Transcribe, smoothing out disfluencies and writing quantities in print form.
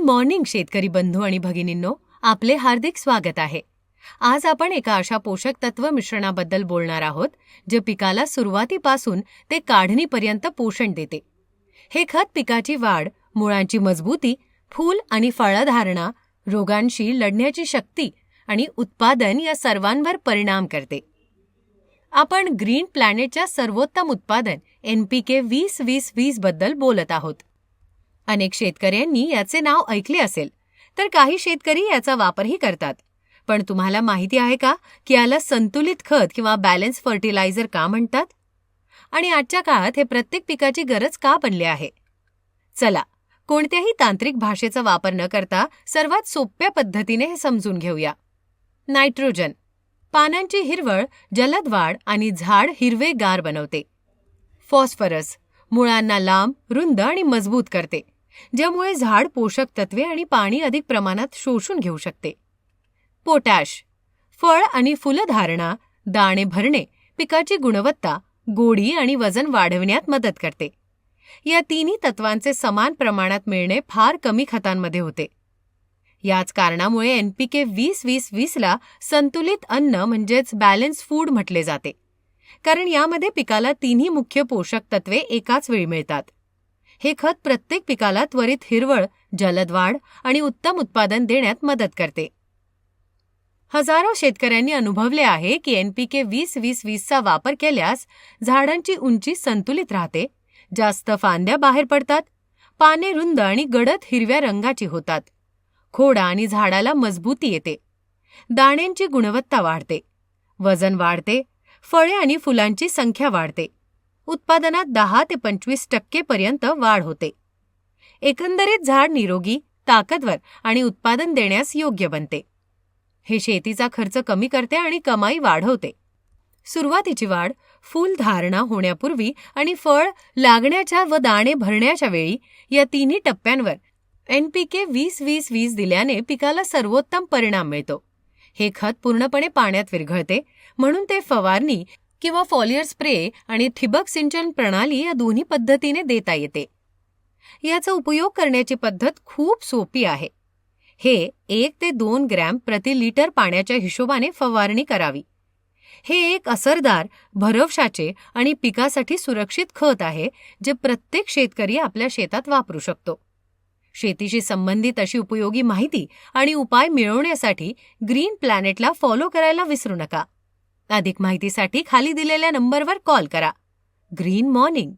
Morning शेतकरी बंधू आणि भगिनींनो, आपले हार्दिक स्वागत आहे. आज आपण एका अशा पोषक तत्व मिश्रणाबद्दल बोलणार आहोत जे पिकाला सुरुवातीपासून ते काढणीपर्यंत पोषण देते. हे खत पिकाची वाढ, मुळांची मजबूती, फूल आणि फळधारणा, रोगांशी लढण्याची शक्ती आणि उत्पादन या सर्वांवर परिणाम करते. आपण ग्रीन प्लॅनेटच्या सर्वोत्तम उत्पादन NPK 20-20-20 बद्दल बोलत आहोत. अनेक शेतकऱ्यांनी याचे नाव ऐकले असेल, तर काही शेतकरी याचा वापरही करतात. पण तुम्हाला माहिती आहे का की याला संतुलित खत किंवा बॅलन्स फर्टिलायझर का म्हणतात? आणि आजच्या काळात हे प्रत्येक पिकाची गरज का बनले आहे? चला, कोणत्याही तांत्रिक भाषेचा वापर न करता सर्वात सोप्या पद्धतीने हे समजून घेऊया. नायट्रोजन पानांची हिरवळ, जलद वाढ आणि झाड हिरवेगार बनवते. फॉस्फरस मुळांना लांब, रुंद आणि मजबूत करते, ज्यामुळे झाड पोषक तत्वे आणि पाणी अधिक प्रमाणात शोषून घेऊ शकते. पोटॅश फळ आणि फुलधारणा, दाणे भरणे, पिकाची गुणवत्ता, गोडी आणि वजन वाढविण्यात मदत करते. या तिन्ही तत्वांचे समान प्रमाणात मिळणे फार कमी खतांमध्ये होते. याच कारणामुळे NPK 20-20-20 ला संतुलित अन्न म्हणजेच बॅलन्स फूड म्हटले जाते, कारण यामध्ये पिकाला तिन्ही मुख्य पोषक तत्वे एकाच वेळी मिळतात. हे खत प्रत्येक पिकाला त्वरित हिरवळ, जलद वाढ आणि उत्तम उत्पादन देण्यात मदत करते. हजारो शेतकऱ्यांनी अनुभवले आहे की NPK 20-20-20 चा वापर केल्यास झाडांची उंची संतुलित राहते, जास्त फांद्या बाहेर पडतात, पाने रुंद आणि गडद हिरव्या रंगाची होतात, खोड आणि झाडाला मजबूती येते, दाण्यांची गुणवत्ता वाढते, वजन वाढते, फळे आणि फुलांची संख्या वाढते, उत्पादनात 10 ते 25% पर्यंत वाढ होते. एकंदरीत झाड निरोगी, ताकदवर आणि उत्पादन देण्यास योग्य बनते. हे शेतीचा खर्च कमी करते आणि कमाई वाढवते. सुरुवातीची वाढ, फूल धारणा होण्यापूर्वी आणि फळ लागण्याच्या व दाणे भरण्याच्या वेळी या तिन्ही टप्प्यांवर NPK 20-20-20 दिल्याने पिकाला सर्वोत्तम परिणाम मिळतो. हे खत पूर्णपणे पाण्यात विरघळते, म्हणून ते फवारणी किंवा फॉलियर स्प्रे आणि ठिबक सिंचन प्रणाली या दोन्ही पद्धतीने देता येते. याचा उपयोग करण्याची पद्धत खूप सोपी आहे. हे 1 ते 2 ग्रॅम प्रति लिटर पाण्याच्या हिशोबाने फवारणी करावी. हे एक असरदार, भरवशाचे आणि पिकासाठी सुरक्षित खत आहे जे प्रत्येक शेतकरी आपल्या शेतात वापरू शकतो. शेतीशी संबंधित अशी उपयोगी माहिती आणि उपाय मिळवण्यासाठी ग्रीन प्लॅनेटला फॉलो करायला विसरू नका. अधिक माहितीसाठी खाली दिलेल्या नंबरवर कॉल करा. Green morning.